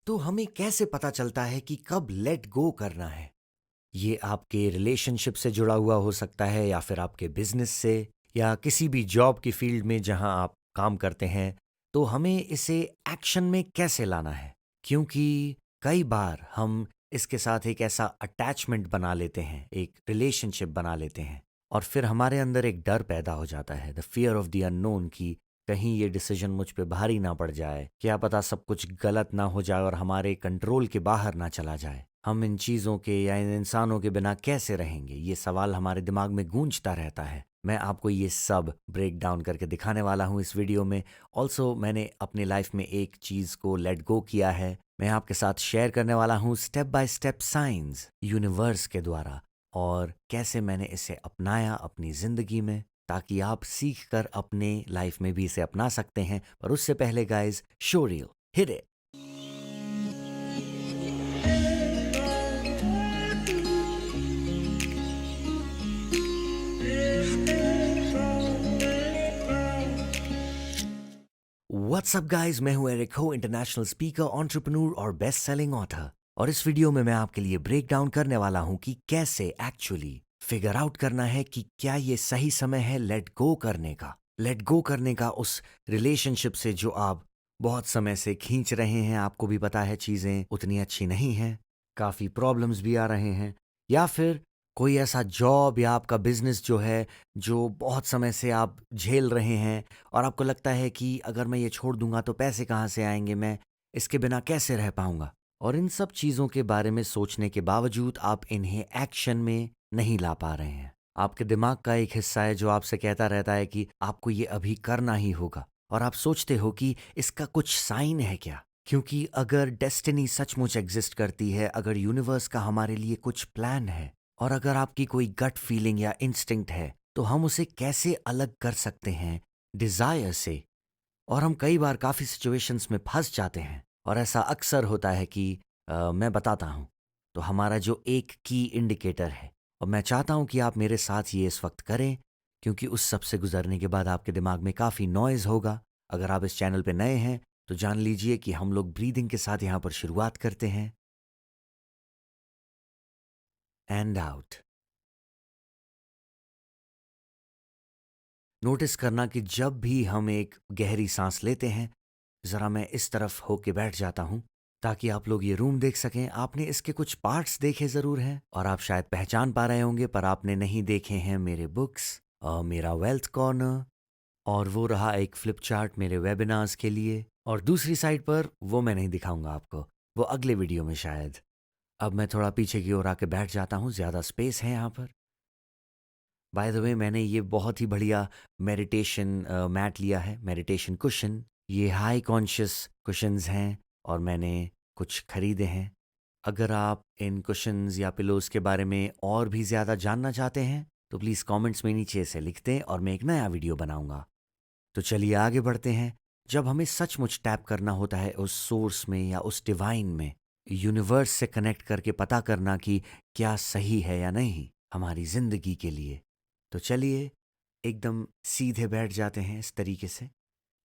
तो हमें कैसे पता चलता है कि कब लेट गो करना है? ये आपके रिलेशनशिप से जुड़ा हुआ हो सकता है या फिर आपके बिजनेस से या किसी भी जॉब की फील्ड में जहां आप काम करते हैं। तो हमें इसे एक्शन में कैसे लाना है? क्योंकि कई बार हम इसके साथ एक ऐसा अटैचमेंट बना लेते हैं, एक रिलेशनशिप बना लेते हैं और फिर हमारे अंदर एक डर पैदा हो जाता है, the fear of the unknown, कि कहीं ये डिसीजन मुझ पे भारी ना पड़ जाए, क्या पता सब कुछ गलत ना हो जाए और हमारे कंट्रोल के बाहर ना चला जाए। हम इन चीज़ों के या इन इंसानों के बिना कैसे रहेंगे, ये सवाल हमारे दिमाग में गूंजता रहता है। मैं आपको ये सब ब्रेक डाउन करके दिखाने वाला हूँ इस वीडियो में। ऑल्सो मैंने अपनी लाइफ में एक चीज़ को लेट गो किया है। मैं आपके साथ शेयर करने वाला हूँ step by step science universe के द्वारा, और कैसे मैंने इसे अपनाया अपनी ज़िंदगी में, ताकि आप सीख कर अपने लाइफ में भी इसे अपना सकते हैं। पर उससे पहले guys, show reel, hit it. What's up guys, मैं हूं एरिक हो, इंटरनेशनल स्पीकर, एंटरप्रेन्योर और बेस्ट सेलिंग ऑथर। और इस वीडियो में मैं आपके लिए ब्रेक डाउन करने वाला हूं कि कैसे एक्चुअली फिगर आउट करना है कि क्या ये सही समय है लेट गो करने का। लेट गो करने का उस रिलेशनशिप से जो आप बहुत समय से खींच रहे हैं, आपको भी पता है चीज़ें उतनी अच्छी नहीं हैं, काफ़ी प्रॉब्लम्स भी आ रहे हैं। या फिर कोई ऐसा जॉब या आपका बिजनेस जो है, जो बहुत समय से आप झेल रहे हैं और आपको लगता है कि अगर मैं ये छोड़ दूंगा तो पैसे कहाँ से आएंगे, मैं इसके बिना कैसे रह पाऊंगा। और इन सब चीज़ों के बारे में सोचने के बावजूद आप इन्हें एक्शन में नहीं ला पा रहे हैं। आपके दिमाग का एक हिस्सा है जो आपसे कहता रहता है कि आपको ये अभी करना ही होगा, और आप सोचते हो कि इसका कुछ साइन है क्या। क्योंकि अगर डेस्टिनी सचमुच एग्जिस्ट करती है, अगर यूनिवर्स का हमारे लिए कुछ प्लान है, और अगर आपकी कोई गट फीलिंग या इंस्टिंक्ट है, तो हम उसे कैसे अलग कर सकते हैं डिजायर से। और हम कई बार काफ़ी सिचुएशंस में फंस जाते हैं, और ऐसा अक्सर होता है कि मैं बताता हूँ। तो हमारा जो एक की इंडिकेटर है, और मैं चाहता हूँ कि आप मेरे साथ ये इस वक्त करें, क्योंकि उस सब से गुजरने के बाद आपके दिमाग में काफ़ी नॉइज़ होगा। अगर आप इस चैनल पे नए हैं तो जान लीजिए कि हम लोग ब्रीदिंग के साथ यहाँ पर शुरुआत करते हैं। And out. नोटिस करना कि जब भी हम एक गहरी सांस लेते हैं, ज़रा मैं इस तरफ होके बैठ जाता हूँ ताकि आप लोग ये रूम देख सकें। आपने इसके कुछ पार्ट्स देखे ज़रूर हैं और आप शायद पहचान पा रहे होंगे, पर आपने नहीं देखे हैं मेरे बुक्स, मेरा वेल्थ कॉर्नर, और वो रहा एक फ्लिप चार्ट मेरे वेबिनार्स के लिए। और दूसरी साइड पर वो मैं नहीं दिखाऊंगा आपको, वो अगले वीडियो में शायद। अब मैं थोड़ा पीछे की ओर आके बैठ जाता हूँ, ज़्यादा स्पेस है यहाँ पर। बाय द वे, मैंने ये बहुत ही बढ़िया मेडिटेशन मैट लिया है, मेडिटेशन कुशन। ये हाई कॉन्शियस कुशन्स हैं और मैंने कुछ खरीदे हैं। अगर आप इन कुशन्स या पिलोज के बारे में और भी ज़्यादा जानना चाहते हैं तो प्लीज़ कमेंट्स में नीचे से लिख दें और मैं एक नया वीडियो बनाऊंगा। तो चलिए आगे बढ़ते हैं। जब हमें सचमुच टैप करना होता है उस सोर्स में या उस डिवाइन में, यूनिवर्स से कनेक्ट करके पता करना कि क्या सही है या नहीं हमारी ज़िंदगी के लिए, तो चलिए एकदम सीधे बैठ जाते हैं इस तरीके से।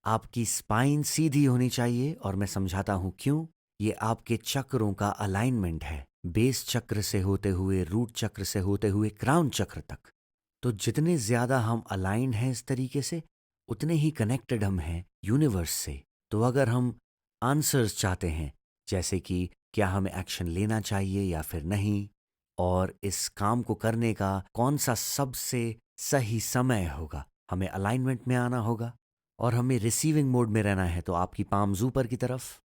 आपकी स्पाइन सीधी होनी चाहिए और मैं समझाता हूं क्यों। ये आपके चक्रों का अलाइनमेंट है, बेस चक्र से होते हुए, रूट चक्र से होते हुए क्राउन चक्र तक। तो जितने ज्यादा हम अलाइंड हैं इस तरीके से, उतने ही कनेक्टेड हम हैं यूनिवर्स से। तो अगर हम आंसर्स चाहते हैं, जैसे कि क्या हमें एक्शन लेना चाहिए या फिर नहीं, और इस काम को करने का कौन सा सबसे सही समय होगा, हमें अलाइनमेंट में आना होगा। और हमें रिसीविंग मोड में रहना है, तो आपकी पाम्स ऊपर की तरफ,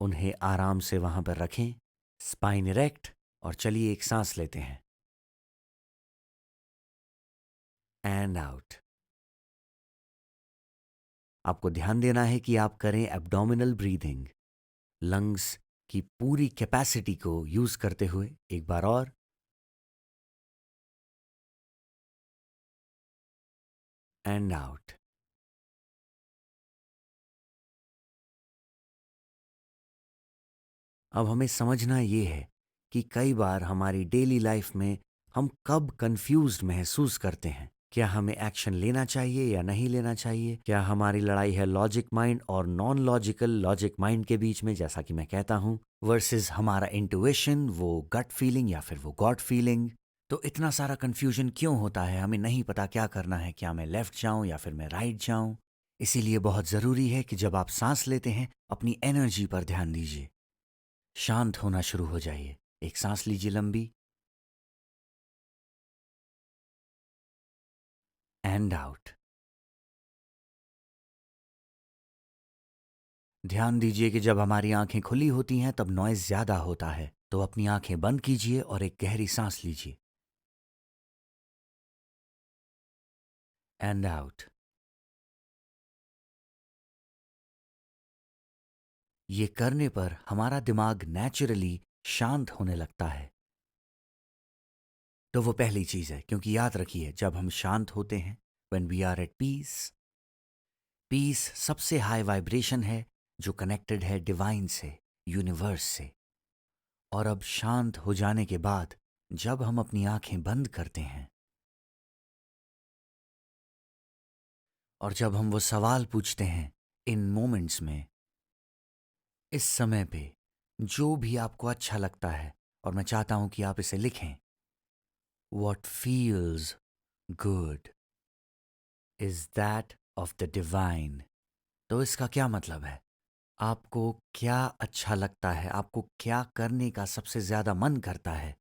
उन्हें आराम से वहां पर रखें, स्पाइन इरेक्ट, और चलिए एक सांस लेते हैं। And out. आपको ध्यान देना है कि आप करें एब्डोमिनल ब्रीदिंग, लंग्स की पूरी कैपेसिटी को यूज करते हुए। एक बार और। And out. अब हमें समझना ये है कि कई बार हमारी डेली लाइफ में हम कब कंफ्यूज्ड महसूस करते हैं क्या हमें एक्शन लेना चाहिए या नहीं लेना चाहिए? क्या हमारी लड़ाई है लॉजिक माइंड और नॉन लॉजिकल लॉजिक माइंड के बीच में, जैसा कि मैं कहता हूँ, वर्सेस हमारा इंट्यूशन, वो गट फीलिंग या फिर वो गॉड फीलिंग? तो इतना सारा कन्फ्यूजन क्यों होता है? हमें नहीं पता क्या करना है, क्या मैं लेफ्ट जाऊं या फिर मैं राइट जाऊं? इसीलिए बहुत ज़रूरी है कि जब आप सांस लेते हैं अपनी एनर्जी पर ध्यान दीजिए, शांत होना शुरू हो जाइए। एक सांस लीजिए लंबी, एंड आउट। ध्यान दीजिए कि जब हमारी आंखें खुली होती हैं तब नॉइज ज़्यादा होता है, तो अपनी आंखें बंद कीजिए और एक गहरी सांस लीजिए, एंड आउट। ये करने पर हमारा दिमाग नेचुरली शांत होने लगता है। तो वो पहली चीज़ है, क्योंकि याद रखिए जब हम शांत होते हैं, when we are at peace, peace सबसे हाई वाइब्रेशन है जो कनेक्टेड है डिवाइन से, यूनिवर्स से। और अब शांत हो जाने के बाद जब हम अपनी आंखें बंद करते हैं और जब हम वो सवाल पूछते हैं इन मोमेंट्स में, इस समय पे, जो भी आपको अच्छा लगता है, और मैं चाहता हूं कि आप इसे लिखें, What feels good is that of the divine। तो इसका क्या मतलब है? आपको क्या अच्छा लगता है, आपको क्या करने का सबसे ज्यादा मन करता है,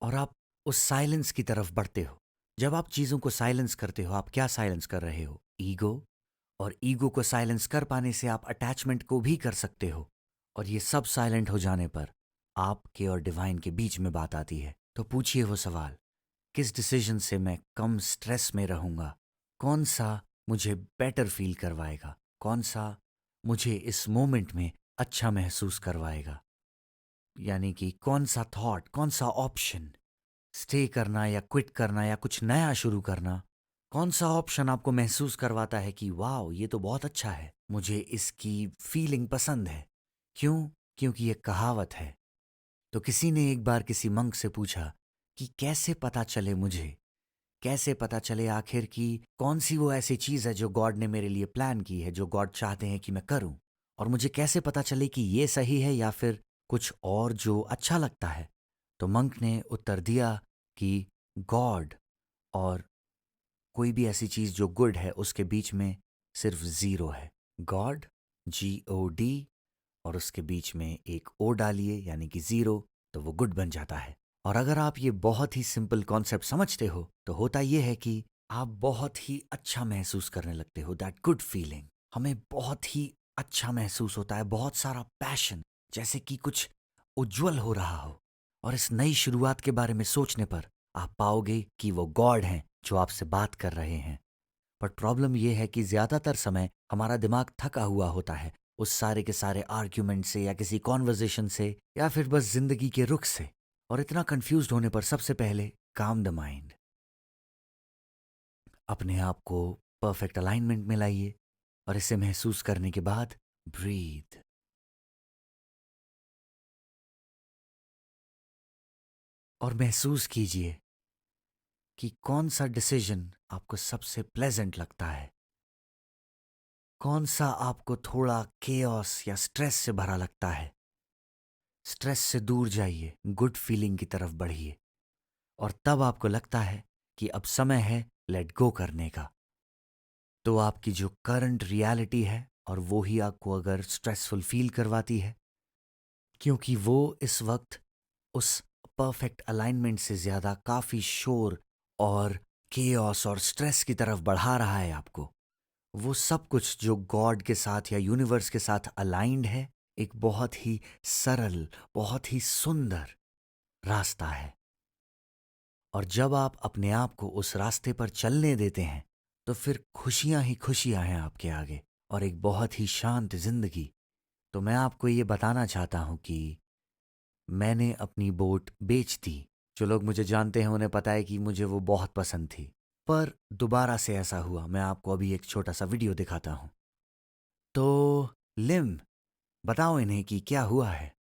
और आप उस साइलेंस की तरफ बढ़ते हो। जब आप चीजों को साइलेंस करते हो, आप क्या साइलेंस कर रहे हो? ईगो। और ईगो को साइलेंस कर पाने से आप अटैचमेंट को भी कर सकते हो। और ये सब साइलेंट हो जाने पर आपके और डिवाइन के बीच में बात आती है। तो पूछिए वो सवाल, किस डिसीजन से मैं कम स्ट्रेस में रहूंगा? कौन सा मुझे बेटर फील करवाएगा? कौन सा मुझे इस मोमेंट में अच्छा महसूस करवाएगा? यानी कि कौन सा थॉट, कौन सा ऑप्शन, स्टे करना या क्विट करना या कुछ नया शुरू करना, कौन सा ऑप्शन आपको महसूस करवाता है कि वाओ ये तो बहुत अच्छा है, मुझे इसकी फीलिंग पसंद है? क्यों? क्योंकि ये कहावत है। तो किसी ने एक बार किसी मंक से पूछा कि कैसे पता चले मुझे, कैसे पता चले आखिर कि कौन सी वो ऐसी चीज़ है जो गॉड ने मेरे लिए प्लान की है, जो गॉड चाहते हैं कि मैं करूं, और मुझे कैसे पता चले कि ये सही है या फिर कुछ और जो अच्छा लगता है? तो मंक ने उत्तर दिया कि गॉड और कोई भी ऐसी चीज़ जो गुड है उसके बीच में सिर्फ ज़ीरो है। गॉड, GOD, और उसके बीच में एक ओ डालिए यानी कि ज़ीरो, तो वो गुड बन जाता है। और अगर आप ये बहुत ही सिंपल कॉन्सेप्ट समझते हो तो होता ये है कि आप बहुत ही अच्छा महसूस करने लगते हो, दैट गुड फीलिंग। हमें बहुत ही अच्छा महसूस होता है, बहुत सारा पैशन, जैसे कि कुछ उज्जवल हो रहा हो। और इस नई शुरुआत के बारे में सोचने पर आप पाओगे कि वो गॉड हैं जो आपसे बात कर रहे हैं। पर प्रॉब्लम यह है कि ज्यादातर समय हमारा दिमाग थका हुआ होता है उस सारे के सारे आर्ग्यूमेंट से या किसी कॉन्वर्जेशन से या फिर बस जिंदगी के रुख से। और इतना कंफ्यूज्ड होने पर सबसे पहले काम द माइंड, अपने आप को परफेक्ट अलाइनमेंट में लाइए और इसे महसूस करने के बाद ब्रीथ। और महसूस कीजिए कि कौन सा डिसीजन आपको सबसे प्लेजेंट लगता है, कौन सा आपको थोड़ा केओस या स्ट्रेस से भरा लगता है। स्ट्रेस से दूर जाइए, गुड फीलिंग की तरफ बढ़िए, और तब आपको लगता है कि अब समय है लेट गो करने का। तो आपकी जो करंट रियलिटी है और वो ही आपको अगर स्ट्रेसफुल फील करवाती है, क्योंकि वो इस वक्त उस परफेक्ट अलाइनमेंट से ज़्यादा काफ़ी शोर और केओस और स्ट्रेस की तरफ बढ़ा रहा है आपको, वो सब कुछ जो गॉड के साथ या यूनिवर्स के साथ अलाइंड है, एक बहुत ही सरल, बहुत ही सुंदर रास्ता है। और जब आप अपने आप को उस रास्ते पर चलने देते हैं तो फिर खुशियां ही खुशियां हैं आपके आगे, और एक बहुत ही शांत जिंदगी। तो मैं आपको ये बताना चाहता हूं कि मैंने अपनी बोट बेच दी। जो लोग मुझे जानते हैं उन्हें पता है कि मुझे वो बहुत पसंद थी, पर दोबारा से ऐसा हुआ। मैं आपको अभी एक छोटा सा वीडियो दिखाता हूं। तो लिम, बताओ इन्हें कि क्या हुआ है।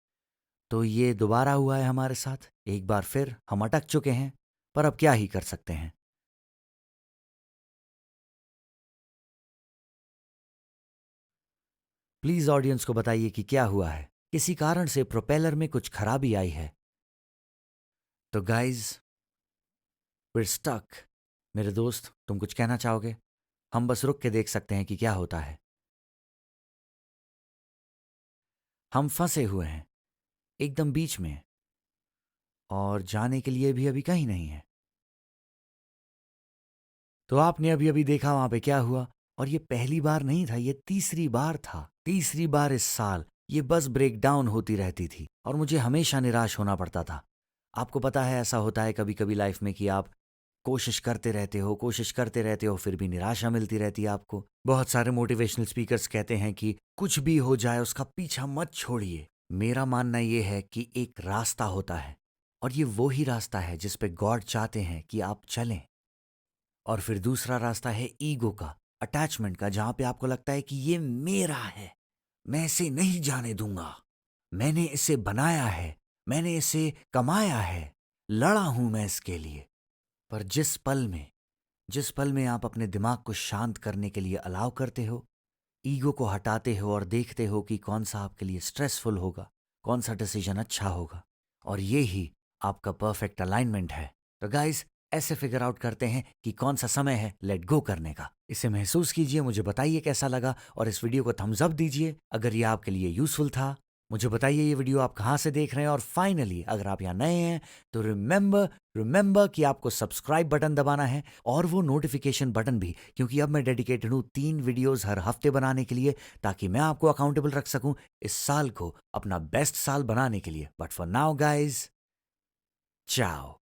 तो ये दोबारा हुआ है हमारे साथ, एक बार फिर हम अटक चुके हैं, पर अब क्या ही कर सकते हैं। प्लीज ऑडियंस को बताइए कि क्या हुआ है। किसी कारण से प्रोपेलर में कुछ खराबी आई है। तो गाइज, वी स्टक। मेरे दोस्त, तुम कुछ कहना चाहोगे? हम बस रुक के देख सकते हैं कि क्या होता है। हम फंसे हुए हैं एकदम बीच में, और जाने के लिए भी अभी कहीं नहीं है। तो आपने अभी अभी देखा वहां पे क्या हुआ, और ये पहली बार नहीं था, ये तीसरी बार था। तीसरी बार इस साल ये बस ब्रेक डाउन होती रहती थी और मुझे हमेशा निराश होना पड़ता था। आपको पता है ऐसा होता है कभी कभी लाइफ में कि आप कोशिश करते रहते हो, कोशिश करते रहते हो, फिर भी निराशा मिलती रहती है आपको। बहुत सारे मोटिवेशनल स्पीकर्स कहते हैं कि कुछ भी हो जाए उसका पीछा मत छोड़िए। मेरा मानना यह है कि एक रास्ता होता है, और ये वो ही रास्ता है जिस पे गॉड चाहते हैं कि आप चलें। और फिर दूसरा रास्ता है ईगो का, अटैचमेंट का, जहां पे आपको लगता है कि ये मेरा है, मैं इसे नहीं जाने दूंगा, मैंने इसे बनाया है, मैंने इसे कमाया है, लड़ा हूं मैं इसके लिए। पर जिस पल में आप अपने दिमाग को शांत करने के लिए अलाउ करते हो, ईगो को हटाते हो और देखते हो कि कौन सा आपके लिए स्ट्रेसफुल होगा, कौन सा डिसीजन अच्छा होगा, और ये ही आपका परफेक्ट अलाइनमेंट है। तो गाइस, ऐसे फिगर आउट करते हैं कि कौन सा समय है लेट गो करने का। इसे महसूस कीजिए, मुझे बताइए कैसा लगा, और इस वीडियो को थम्स अप दीजिए अगर ये आपके लिए यूजफुल था। मुझे बताइए ये वीडियो आप कहाँ से देख रहे हैं, और फाइनली अगर आप यहाँ नए हैं तो रिमेंबर कि आपको सब्सक्राइब बटन दबाना है, और वो नोटिफिकेशन बटन भी, क्योंकि अब मैं डेडिकेटेड हूँ 3 वीडियोस हर हफ्ते बनाने के लिए, ताकि मैं आपको अकाउंटेबल रख सकूं इस साल को अपना बेस्ट साल बनाने के लिए। बट फॉर नाउ गाइज, चाओ।